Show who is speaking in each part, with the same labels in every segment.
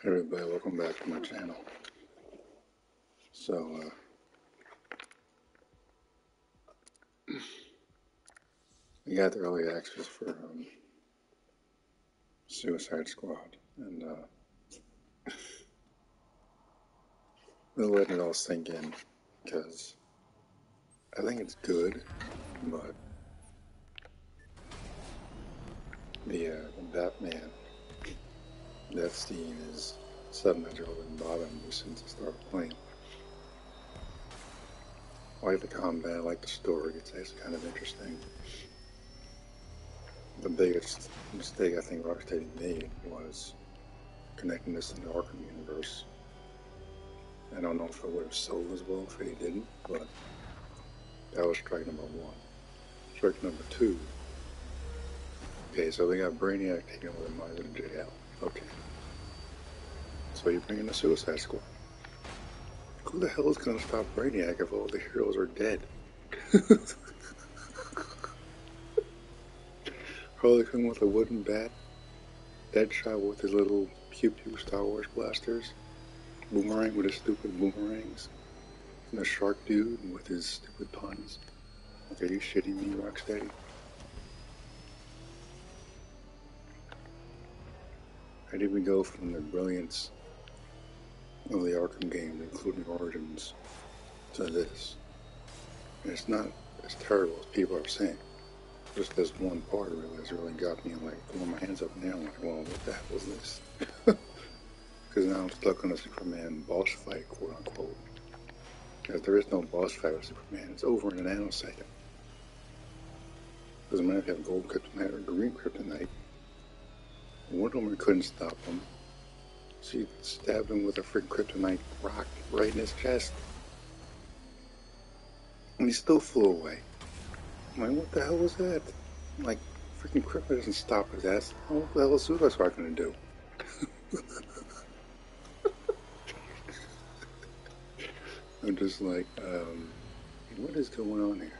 Speaker 1: Hey everybody, welcome back to my channel. So, we got the early access for Suicide Squad, and we're letting it all sink in, because I think it's good, but the Batman death scene is something that's really been bothering me since I started playing. I like the combat, I like the story, it's actually kind of interesting. The biggest mistake I think Rocksteady made was connecting this in the Arkham universe. I don't know if it would have sold as well if they didn't, but that was strike number one. Strike number two. Okay, so they got Brainiac taking over the minds of the jail. Okay. So you bring in the Suicide Squad. Who the hell is gonna stop Brainiac if all the heroes are dead? Harley Quinn with a wooden bat. Deadshot with his little pew-pew Star Wars blasters. Boomerang with his stupid boomerangs. And the Shark Dude with his stupid puns. Like, are you shitting me, Rocksteady? How did we go from the brilliance of the Arkham games, including Origins, to this? And it's not as terrible as people are saying. Just this one part really has really got me like throwing my hands up and down like, well, what the hell is this? Because now I'm stuck on a Superman boss fight, quote unquote. Because there is no boss fight with Superman. It's over in a nanosecond. Doesn't matter if you have gold kryptonite or green kryptonite. Wonder Woman couldn't stop him. She stabbed him with a freaking kryptonite rock right in his chest. And he still flew away. I'm like, what the hell was that? I'm like, freaking kryptonite doesn't stop his ass. What the hell is Suicide Squad gonna do? I'm just like, what is going on here?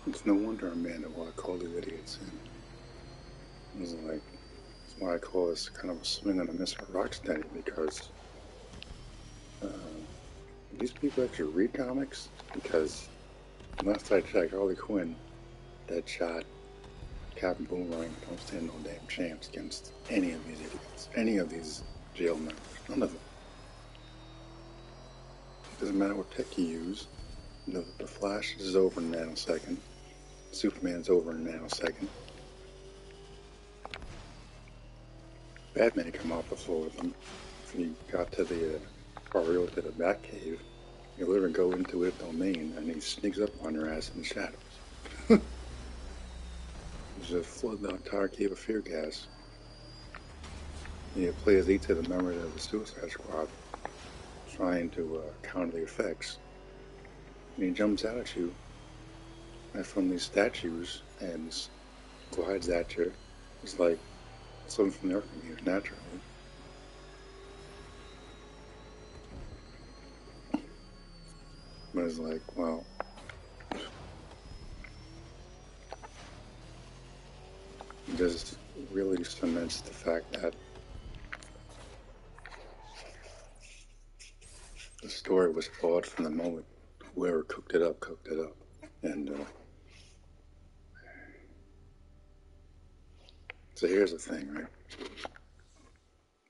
Speaker 1: It's no wonder Amanda wanted to call these idiots in. I was like, that's why I call this kind of a swing and a miss for Rocksteady, because these people actually read comics. Because last I checked, Harley Quinn, Deadshot, Captain Boomerang don't stand no damn chance against any of these idiots, any of these jail members, none of them. Doesn't matter what tech you use. The Flash is over in a nanosecond. Superman's over in a nanosecond. Batman come off the floor with them. If you got to the Ariel to the Batcave, you literally go into his domain and he sneaks up on your ass in the shadows. Just flood the entire cave of fear gas. You play as each of the members of the Suicide Squad trying to counter the effects. And he jumps out at you from these statues and glides at you. It's like something from the Arkham games, naturally. But it's like, well, it just really cements the fact that the story was flawed from the moment whoever cooked it up. And so here's the thing, right?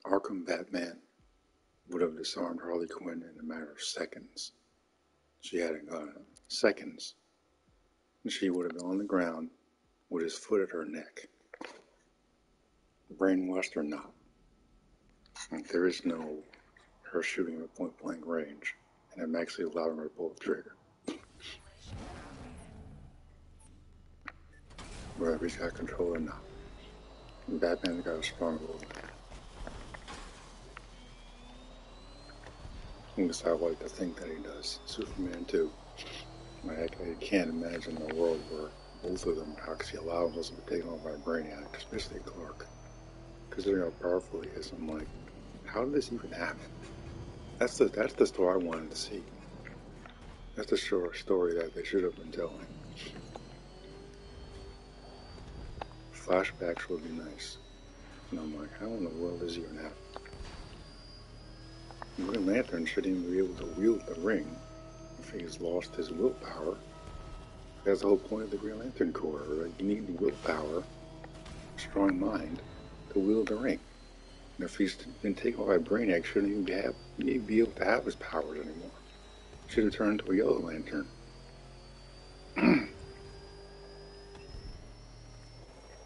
Speaker 1: Arkham Batman would have disarmed Harley Quinn in a matter of seconds. She had a gun. Seconds. And she would have been on the ground with his foot at her neck. Brainwashed or not. Like, there is no her shooting at point blank range. And I'm actually allowing her to pull the trigger. Whether he's got control or not. And Batman's got a strong will. At least I like to think that he does. Superman too. I can't imagine a world where both of them actually allow themselves to be taken over by Brainiac, especially Clark. Considering how powerful he is, I'm like, how did this even happen? That's the story I wanted to see. That's the story that they should have been telling. Flashbacks would be nice. And I'm like, how in the world is he even happen? Green Lantern shouldn't even be able to wield the ring if he's lost his willpower. That's the whole point of the Green Lantern Corps. Right? You need willpower, strong mind, to wield the ring. And if he's been taken by Brainiac, shouldn't even be able to have his powers anymore. Should have turned into a Yellow Lantern.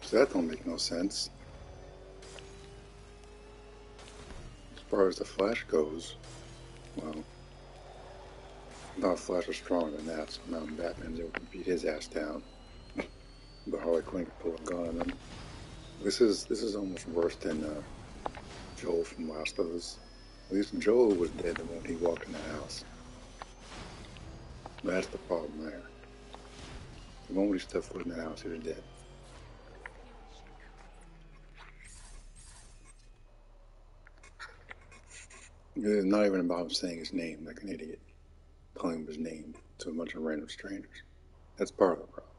Speaker 1: So that don't make no sense. As far as the Flash goes, well, I thought Flash was stronger than that, so now Batman's able to beat his ass down. But Harley Quinn could pull a gun on him. This is almost worse than Joel from Last of Us. At least Joel was dead the moment he walked in the house. That's the problem there. The moment he stepped foot in the house, he was dead. It's not even about him saying his name like an idiot. Calling him his name to a bunch of random strangers. That's part of the problem.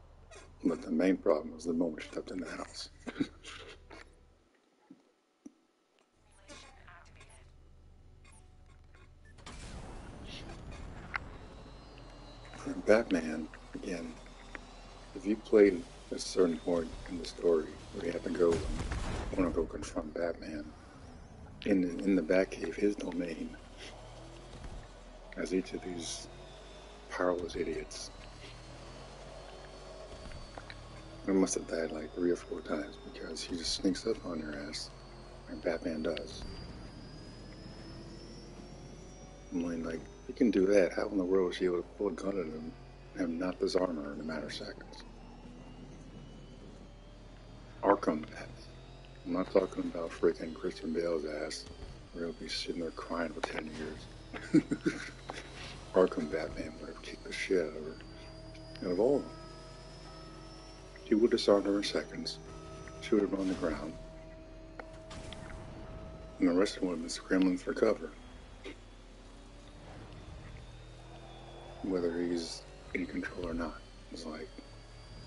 Speaker 1: But the main problem was the moment he stepped in the house. For Batman, again, if you played a certain point in the story where you have to go and want to go confront Batman in the Batcave, his domain, as each of these powerless idiots, I must have died like 3 or 4 times because he just sneaks up on your ass, and Batman does. I'm like, you can do that. How in the world is he able to pull a gun at him and knock his armor in a matter of seconds? Arkham Batman. I'm not talking about freaking Christian Bale's ass, where he'll be sitting there crying for 10 years. Arkham Batman would have kicked the shit out of her. And of all of them, he would have disarmed her in seconds. She would have been on the ground. And the rest of them would have been scrambling for cover. Whether he's in control or not. It's like,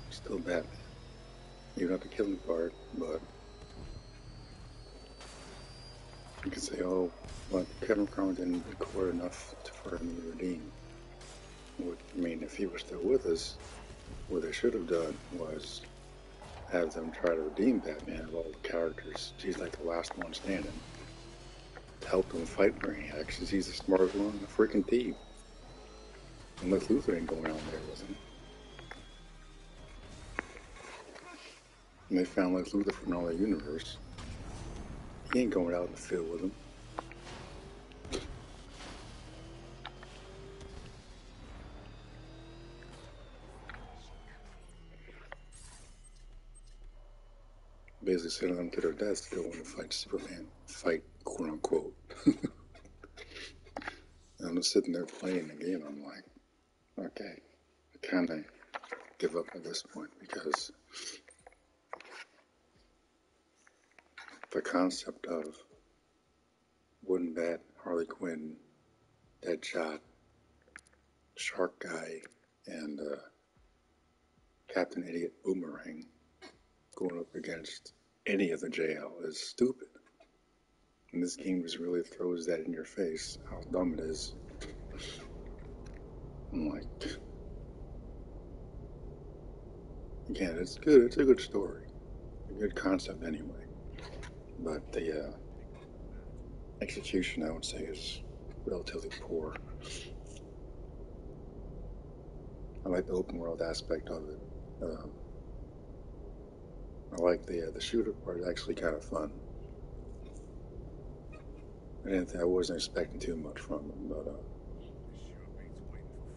Speaker 1: still Batman. You don't have to kill him part, but you can say, oh, well, Kevin Cronin didn't record enough for him to redeem. I mean, if he was still with us, what they should have done was have them try to redeem Batman of all the characters. He's like the last one standing. To help him fight Brainiac, since he's the smartest one on the freaking team. And Lex Luthor ain't going out there with him. And they found Lex Luthor from another universe. He ain't going out in the field with him. Basically sending them to their deaths to go in and fight Superman. Fight, quote unquote. And I'm just sitting there playing the game. I'm like, okay, I kind of give up at this point because the concept of Wooden Bat, Harley Quinn, Deadshot, Shark Guy, and Captain Idiot Boomerang going up against any of the JL is stupid. And this game just really throws that in your face, how dumb it is. I'm like, again, it's good. It's a good story. A good concept anyway. But the execution, I would say, is relatively poor. I like the open world aspect of it. I like the shooter part. It's actually kind of fun. I wasn't expecting too much from it, but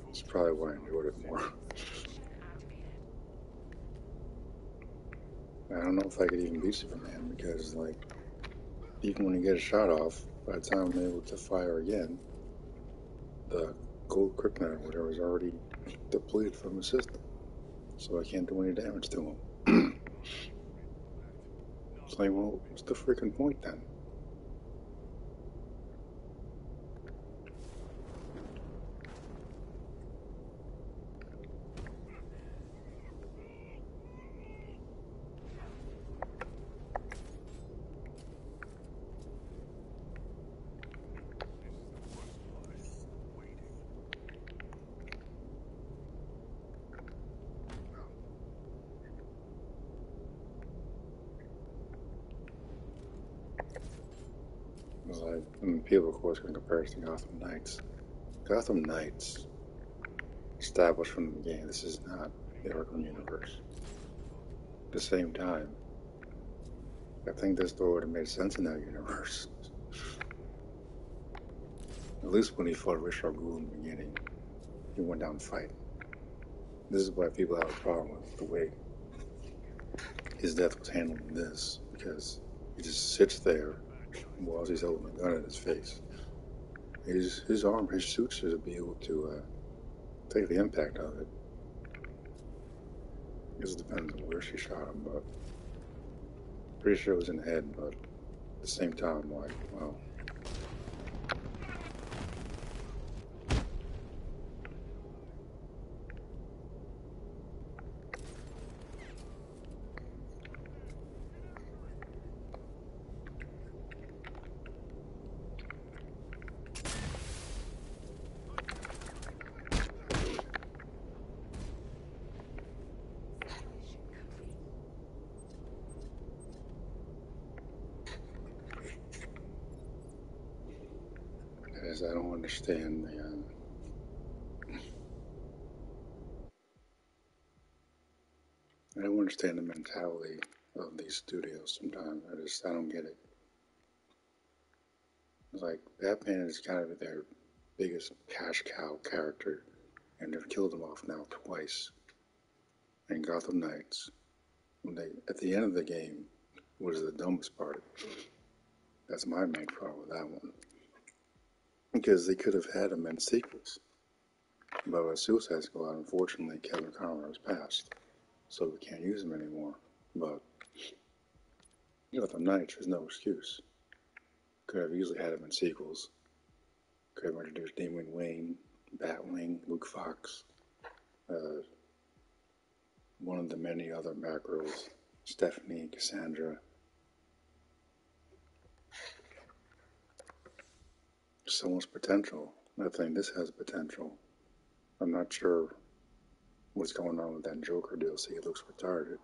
Speaker 1: it's probably why I enjoyed it more. I don't know if I could even beat Superman because, like, even when you get a shot off, by the time I'm able to fire again, the gold kryptonite or whatever is already depleted from the system. So I can't do any damage to him. It's like, well, what's the freaking point then? people, of course, can compare it to Gotham Knights. Gotham Knights established from the beginning this is not the Arkham universe. At the same time, I think this story would have made sense in that universe. At least when he fought Richard Ghoul in the beginning, he went down fighting. This is why people have a problem with the way his death was handled in this, because he just sits there while he's holding a gun at his face. His arm, his suit should be able to take the impact of it. I guess it depends on where she shot him, but pretty sure it was in the head, but at the same time, I'm like, well. As I don't understand I don't understand the mentality of these studios sometimes. I don't get it. It's like Batman is kind of their biggest cash cow character, and they've killed him off now twice. And Gotham Knights, when they at the end of the game, was the dumbest part. That's my main problem with that one, because they could have had him in sequels. But with Suicide Squad, unfortunately, Kevin Conroy has passed, so we can't use him anymore. But Gotham Knights, there's no excuse. Could have easily had him in sequels. Could have introduced Damian Wayne, Batwing, Luke Fox, one of the many other Batgirls, Stephanie, Cassandra. So much potential. I think this has potential. I'm not sure what's going on with that Joker DLC. It looks retarded.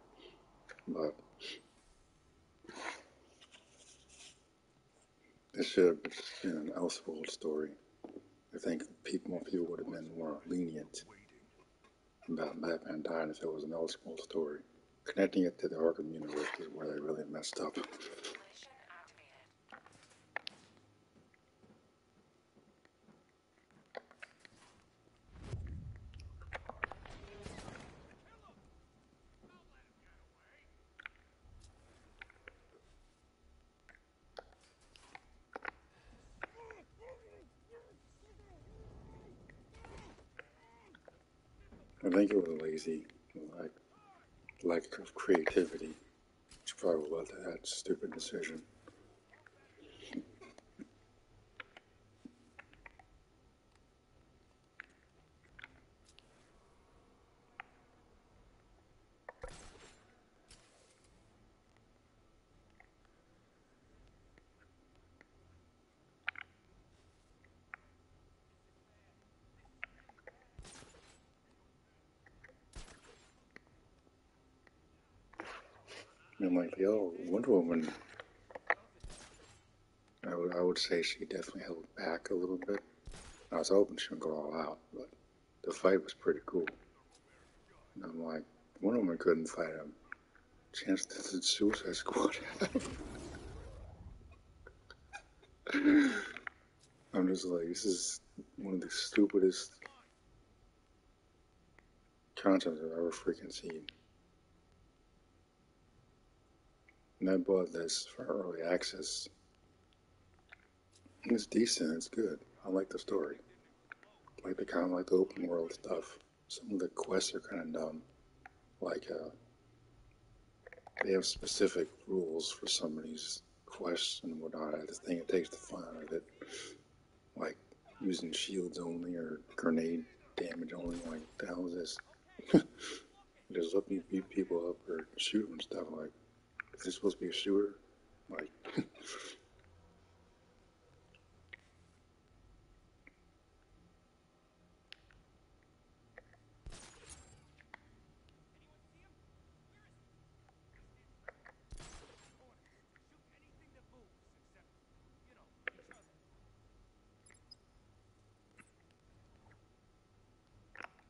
Speaker 1: But this should have been an Elseworld story. I think more people would have been more lenient about Batman dying if it was an Elseworld story. Connecting it to the Arkham universe is where they really messed up. I think it was lazy, lack of creativity, which probably led to that stupid decision. I'm like, yo, Wonder Woman, I would say she definitely held back a little bit. I was hoping she would go all out, but the fight was pretty cool. And I'm like, Wonder Woman couldn't fight him. Chance that the Suicide Squad have. I'm just like, this is one of the stupidest concepts I've ever freaking seen. And I bought this for early access. It's decent, it's good. I like the story. I like the kind of like the open world stuff. Some of the quests are kind of dumb. Like, they have specific rules for some of these quests and whatnot. I just think it takes the fun out of it. Like, using shields only or grenade damage only. Like, what the hell is this? Just let me beat people up or shoot them and stuff. Like, is this supposed to be a shooter? Like,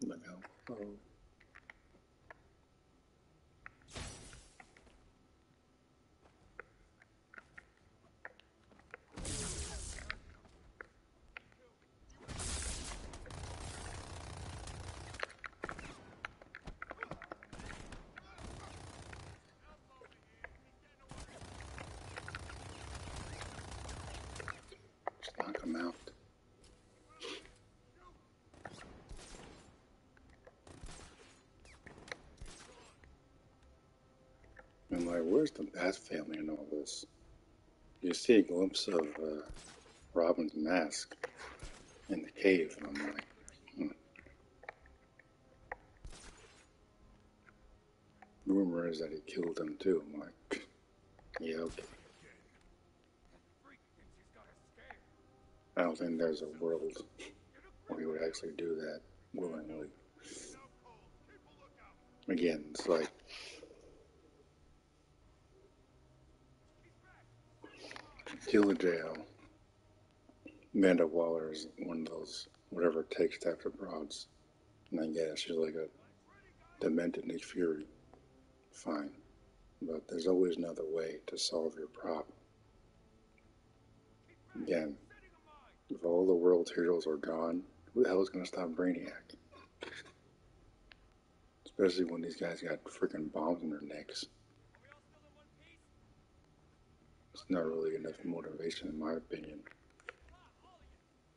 Speaker 1: Look how low. Just knock him out. I'm like, where's the Bat family in all this? You see a glimpse of Robin's mask in the cave, and I'm like, rumor is that he killed him too. I'm like, yeah, okay. I don't think there's a world where he would actually do that willingly. Again, it's like kill a jail. Amanda Waller is one of those whatever it takes to after broads. And I guess she's like a demented Nick Fury. Fine. But there's always another way to solve your problem. Again, if all the world's heroes are gone, who the hell is going to stop Brainiac? Especially when these guys got freaking bombs in their necks. It's not really enough motivation, in my opinion.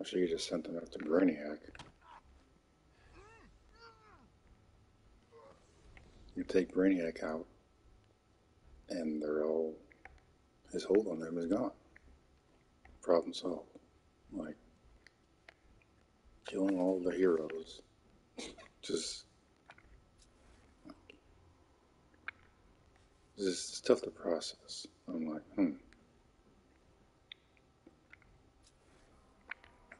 Speaker 1: I should have just sent them after Brainiac. You take Brainiac out, and they're all, his hold on them is gone. Problem solved. Like, killing all the heroes. Just, it's tough to process. I'm like,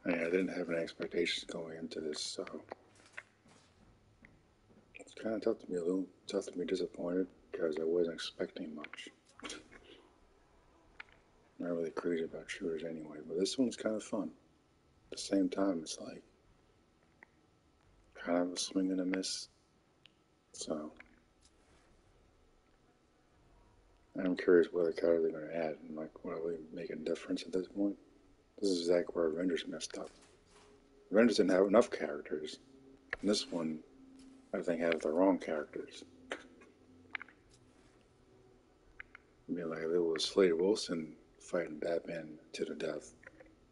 Speaker 1: I didn't have any expectations going into this, so it's kind of tough to be tough to be disappointed because I wasn't expecting much. Not really crazy about shooters anyway, but this one's kind of fun. At the same time, it's like kind of a swing and a miss. So I'm curious what other character they're going to add and like will they make a difference at this point. This is exactly where Avengers messed up. Avengers didn't have enough characters. And this one, I think, has the wrong characters. I mean, like if it was Slade Wilson fighting Batman to the death,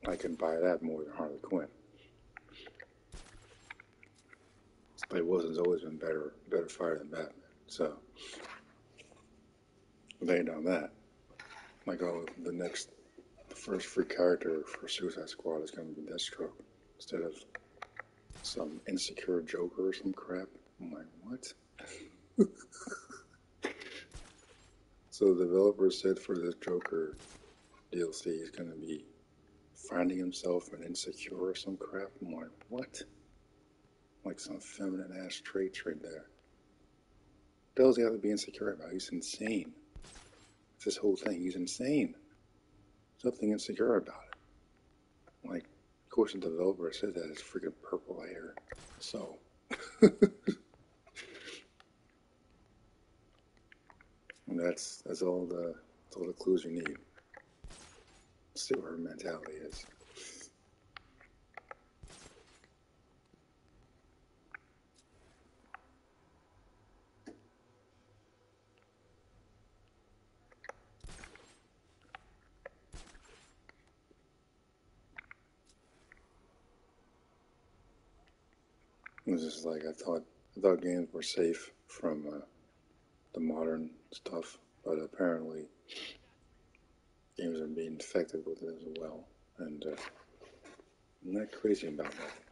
Speaker 1: I can buy that more than Harley Quinn. Slade Wilson's always been better fighter than Batman. So if they ain't done that, like the first free character for Suicide Squad is going to be Deathstroke instead of some insecure Joker or some crap. I'm like, what? So the developer said for this Joker DLC, he's going to be finding himself an insecure or some crap. I'm like, what? Like some feminine ass traits right there. What the hell's he have to be insecure about? He's insane. It's this whole thing. He's insane. There's nothing insecure about it. Like, of course, the developer said that it's freaking purple hair. So, and that's all the clues you need. Let's see what her mentality is. It was just like I thought games were safe from the modern stuff, but apparently games are being infected with it as well, and I'm not crazy about that.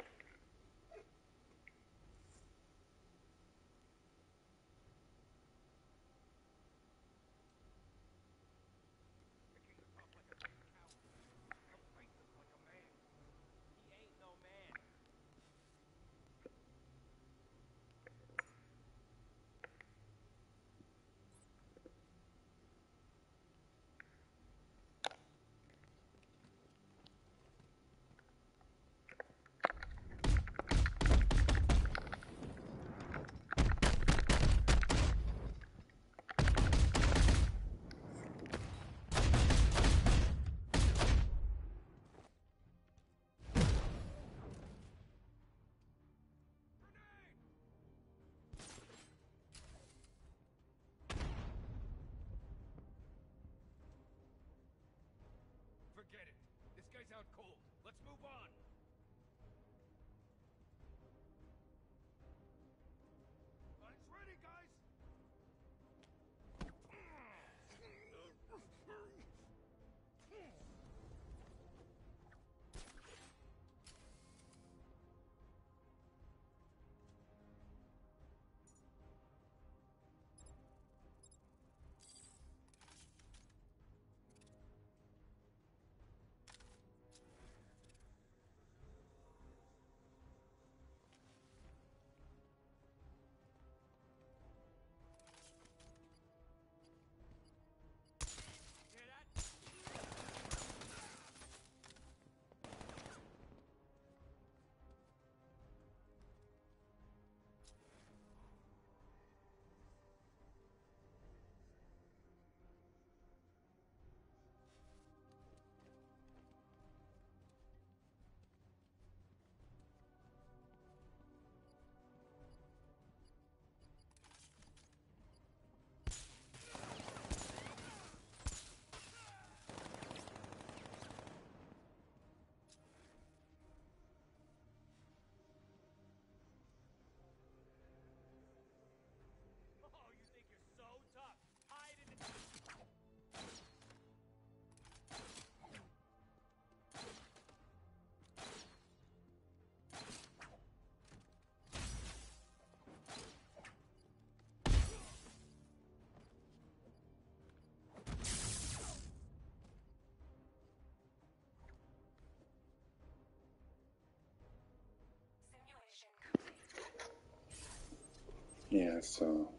Speaker 1: Yeah, so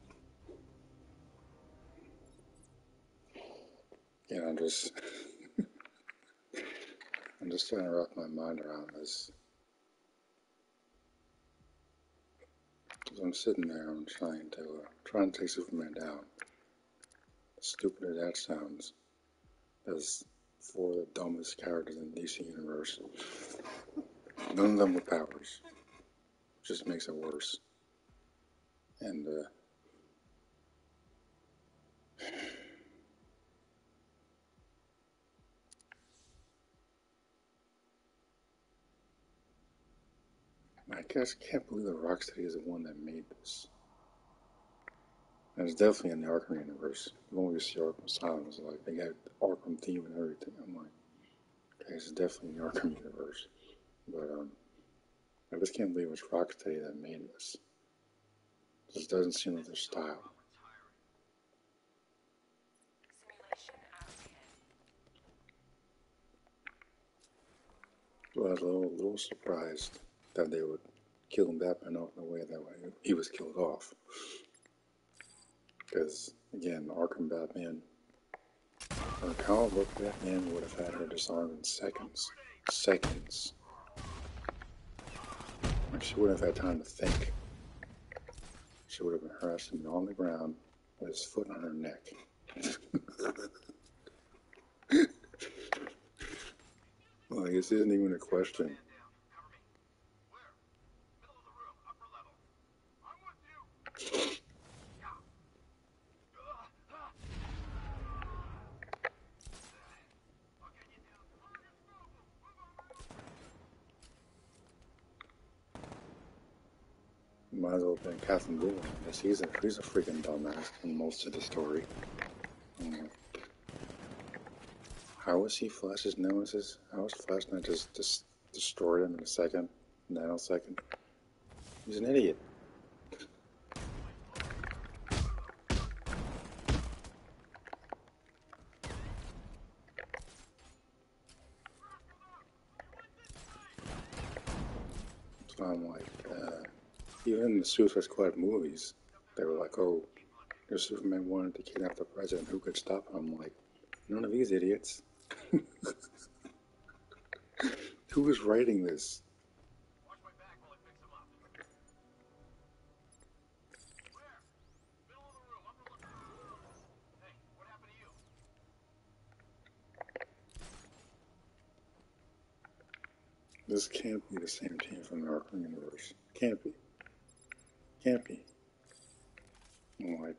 Speaker 1: yeah, I'm just trying to wrap my mind around this. As I'm sitting there, I'm trying to take Superman down. As stupid as that sounds, as four of the dumbest characters in the DC universe, none of them with powers, just makes it worse. And I guess I can't believe that Rocksteady is the one that made this. And it's definitely in the Arkham universe. When we see Arkham Asylum, it's like they got Arkham theme and everything. I'm like, okay, it's definitely in the Arkham universe. But I just can't believe it's Rocksteady that made this. It just doesn't seem like their style. So I was a little surprised that they would kill Batman off in the way that way he was killed off. Because again, Arkham Batman or comic book Batman would have had her disarmed in seconds. Seconds. Like she wouldn't have had time to think. She would have been harassing him on the ground with his foot on her neck. Like this isn't even a question. Might as well have been Catherine Dillon. I guess she's a freaking dumbass in most of the story. How was he Flash's nemesis? How was Flash not just destroyed him in a second, nanosecond? He's an idiot. So I'm like, even in the Suicide Squad movies, they were like, oh, if Superman wanted to kidnap the president, who could stop him? I'm like, none of these idiots. Who was writing this? This can't be the same team from the Arkham universe. Can't be. Can't be. I'm like,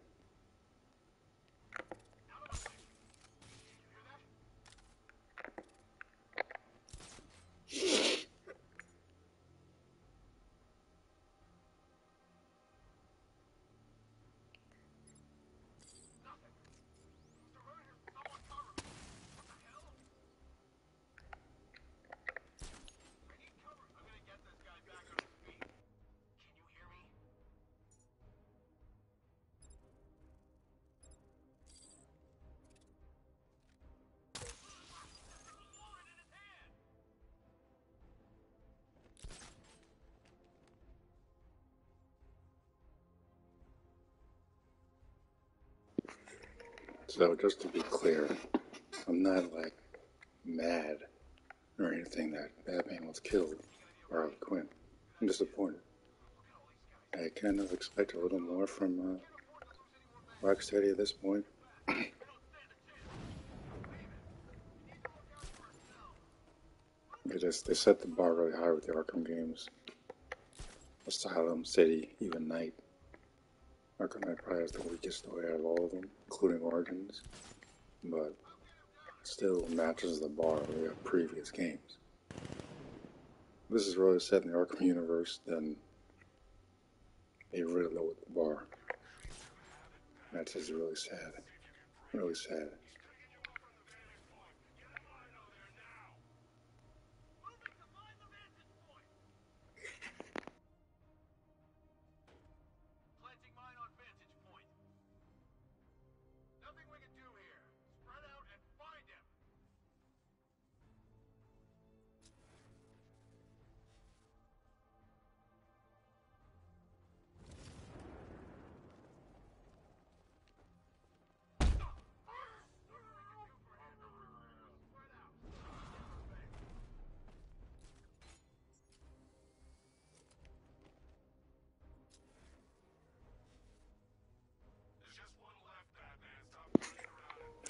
Speaker 1: so just to be clear, I'm not like mad or anything that Batman was killed by Harley Quinn. I'm disappointed. I kind of expect a little more from Rocksteady at this point. They set the bar really high with the Arkham games. Asylum, City, even Night. Arkham Knight probably has the weakest story out of all of them, including Origins, but still matches the bar of the previous games. If this is really set in the Arkham universe, then they really lowered the bar. That's just really sad. Really sad.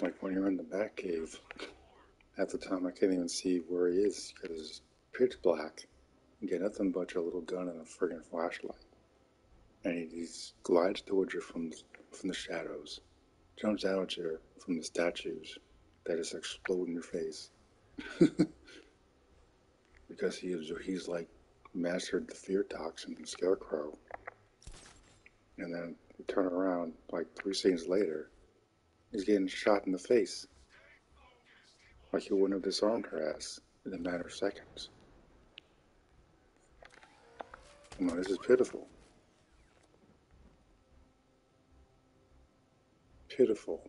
Speaker 1: Like when you're in the Batcave, at the time I can't even see where he is because it's pitch black. You get nothing but your little gun and a friggin' flashlight. And he glides towards you from the shadows, jumps out at you from the statues that just explode in your face. Because he's like mastered the fear toxin and scarecrow. And then you turn around like 3 scenes later, he's getting shot in the face. Like he wouldn't have disarmed her ass in a matter of seconds. Come on, this is pitiful. Pitiful.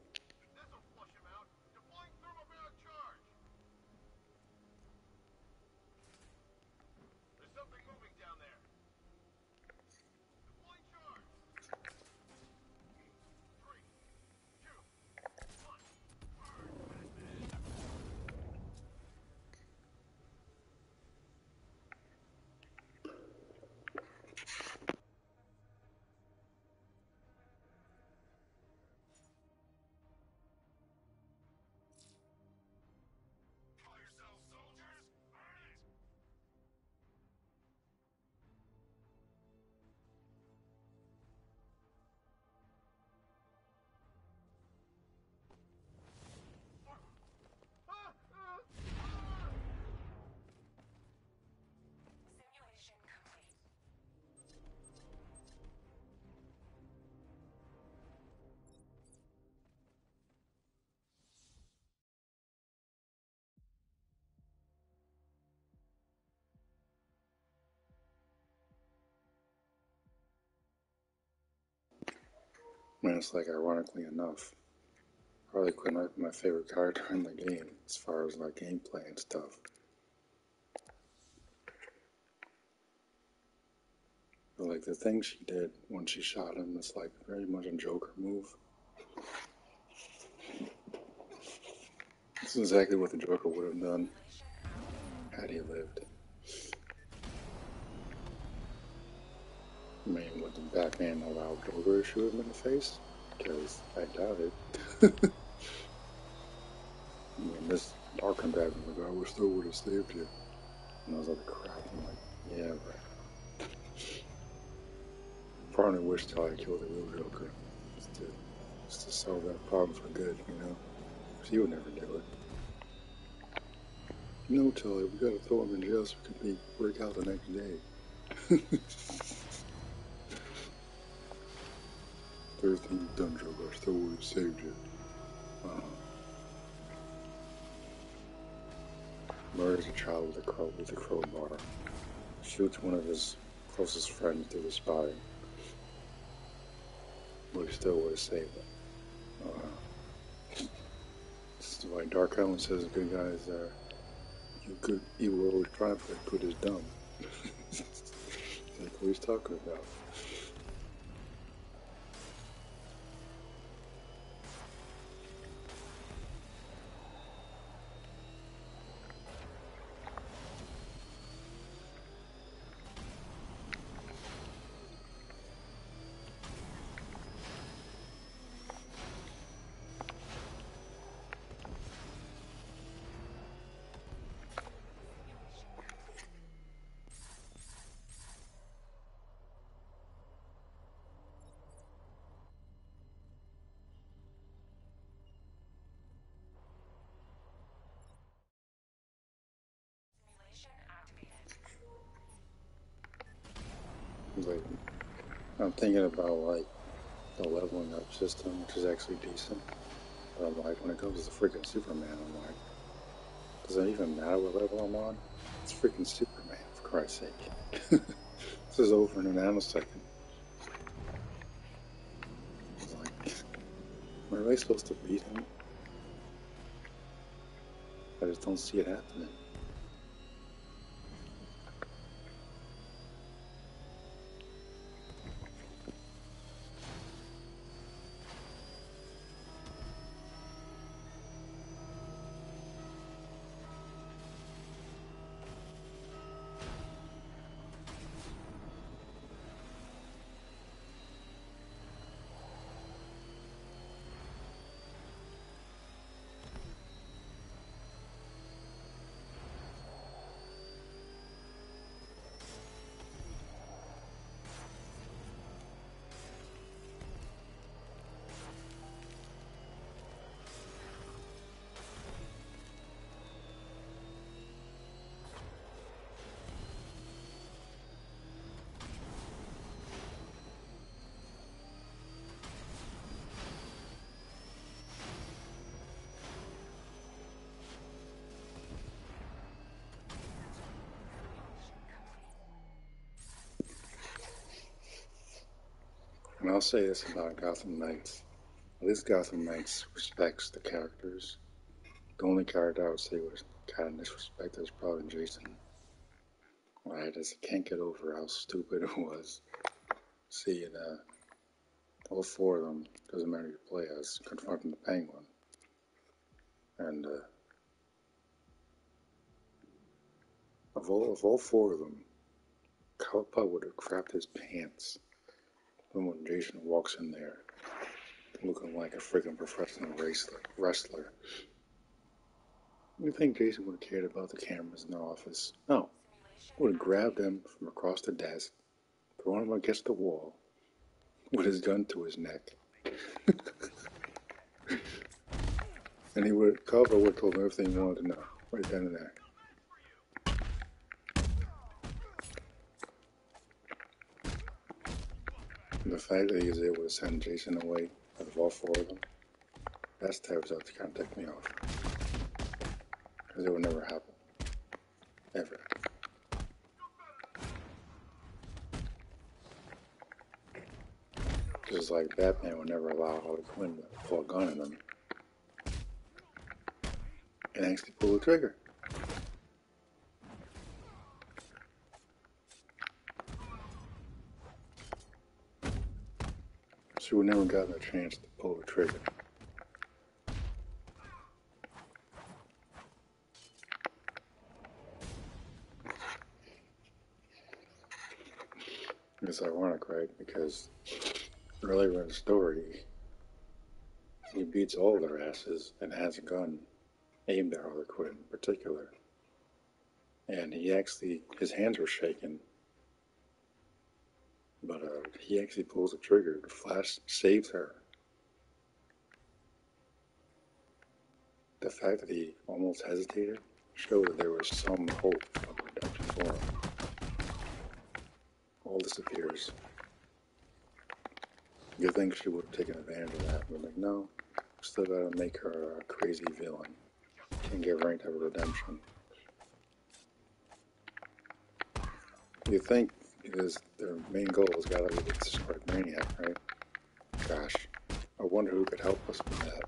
Speaker 1: And it's like, ironically enough, Harley Quinn might be my favorite character in the game as far as like gameplay and stuff. But like the thing she did when she shot him is like very much a Joker move. This is exactly what the Joker would have done had he lived. I mean, would the Batman allow Joker to shoot him in the face? Because I doubt it. I mean, this Arkham Batman was like, I wish they would have saved you. And I was like, crap. I'm like, yeah, right. Probably wish till I killed the real Joker. Just to solve that problem for good, you know? She would never do it. No, Tully, we gotta throw him in jail so we can break out the next day. Everything you've done, Joker, I still would have saved you. Murders a child with a crowbar. Shoots one of his closest friends through the spine. But he still would have saved him. This is why Dark Island says good guys are evil always triumph, but good is dumb. Like what he's talking about. Like, I'm thinking about like the leveling up system, which is actually decent. But I'm like, when it comes to freaking Superman, I'm like, does it even matter what level I'm on? It's freaking Superman, for Christ's sake. This is over in a nanosecond. It's like, am I really supposed to beat him? I just don't see it happening. And I'll say this about Gotham Knights. At least Gotham Knights respects the characters. The only character I would say was kind of disrespected is probably Jason. I just can't get over how stupid it was seeing all four of them, doesn't matter who you play as, confronting the Penguin. And of all four of them, Cowpot would have crapped his pants when Jason walks in there looking like a freaking professional wrestler. You think Jason would have cared about the cameras in the office? No. Would have grabbed him from across the desk, thrown him against the wall, with his gun to his neck. And Cowpot would have told him everything he wanted to know, right then and there. And the fact that he was able to send Jason away out of all four of them, that's the type of stuff to kind of tick me off. Because it would never happen. Ever. Just like Batman would never allow Harley Quinn to pull a gun on him and actually pull the trigger. She would never gotten a chance to pull the trigger. It's ironic, right? Because earlier in the story, he beats all their asses and has a gun aimed at Harley Quinn in particular. And his hands were shaking, but he actually pulls the trigger. The Flash saves her. The fact that he almost hesitated showed that there was some hope of redemption for him. All disappears. You think she would have taken advantage of that, but like, no, still gotta make her a crazy villain. Can't give her any type of redemption. You think, because their main goal has gotta be to destroy Brainiac, right? Gosh, I wonder who could help us with that.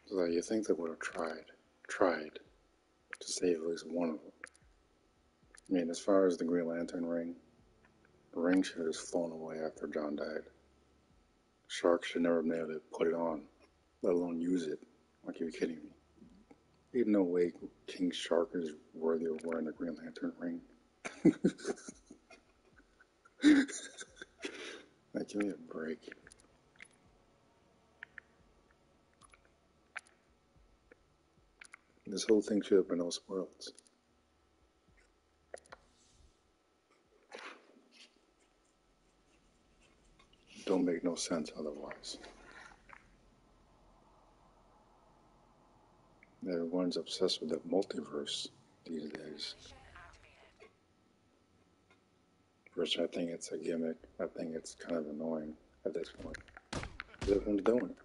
Speaker 1: So you think they would have tried to save at least one of them. I mean, as far as the Green Lantern ring, the ring should have just flown away after John died. Shark should never have been able to put it on, let alone use it. Like, you're kidding me. Ain't no way King Shark is worthy of wearing the Green Lantern ring. Like, give me a break. This whole thing should have been Elseworlds. Don't make no sense otherwise. Everyone's obsessed with the multiverse these days. Which I think it's a gimmick. I think it's kind of annoying at this point. Because everyone's doing it.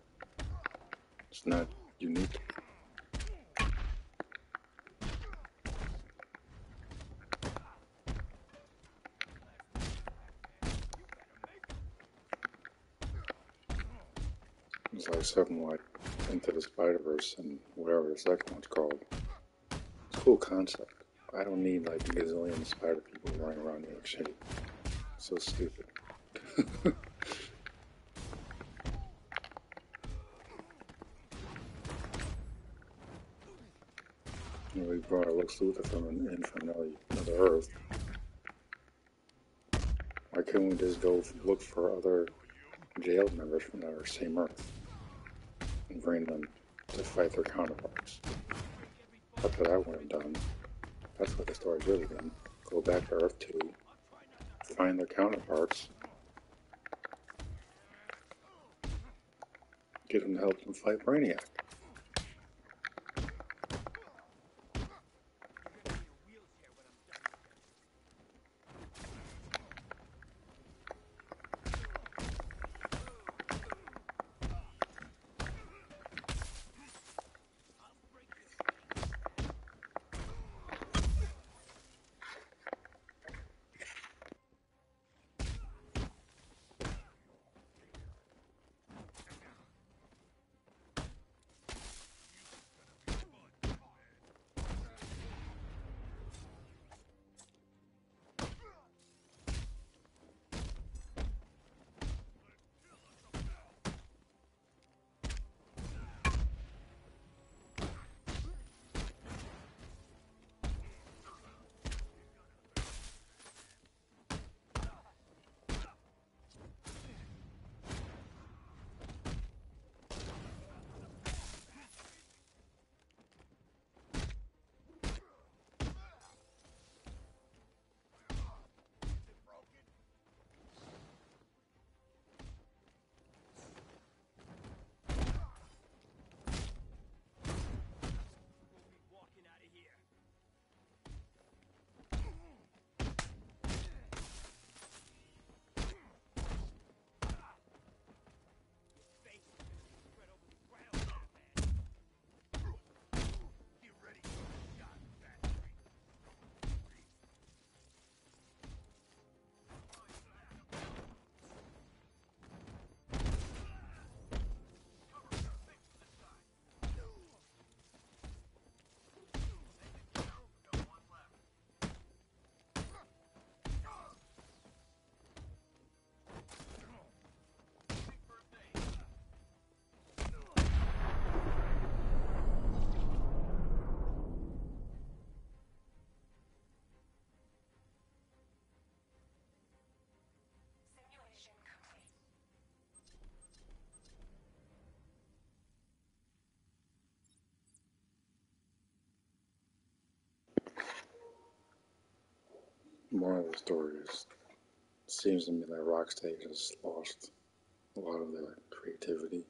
Speaker 1: It's not unique. It's like something like Into the Spider-Verse and whatever the second one's called. It's a cool concept. I don't need like a gazillion spider people running around New York City. It's so stupid. We brought Lex Luthor in from another Earth. Why couldn't we just go look for other jail members from our same Earth and bring them to fight their counterparts? That's what I would have done. That's what the story's really been. Go back to Earth 2, find their counterparts, get them to help them fight Brainiac. Moral of the story is, it seems to me that Rocksteady has lost a lot of their creativity.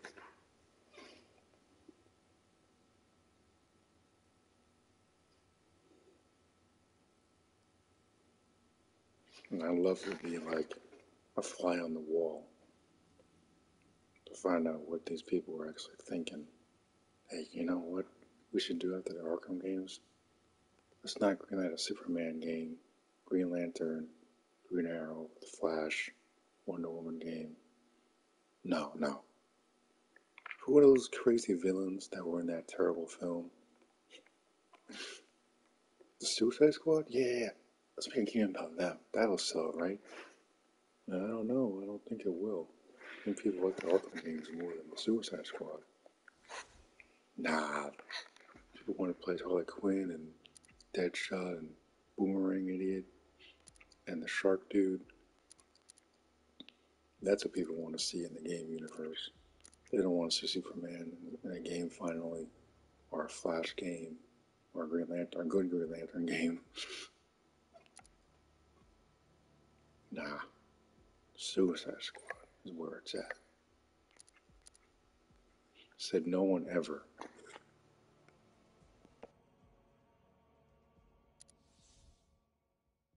Speaker 1: And I'd love to be like a fly on the wall to find out what these people were actually thinking. Hey, you know what we should do after the Arkham games? Let's not greenlight a Superman game, Green Lantern, Green Arrow, The Flash, Wonder Woman game. No, no. Who were those crazy villains that were in that terrible film? The Suicide Squad? Yeah. Let's make a game about them. That'll sell, right? I don't know. I don't think it will. I think people like the Arkham games more than the Suicide Squad. Nah. People want to play Harley Quinn and Deadshot and Boomerang Idiot and the Shark Dude. That's what people want to see in the game universe. They don't want to see Superman in a game finally, or a Flash game, or a Green Lantern, a good Green Lantern game. Nah, Suicide Squad is where it's at. Said no one ever.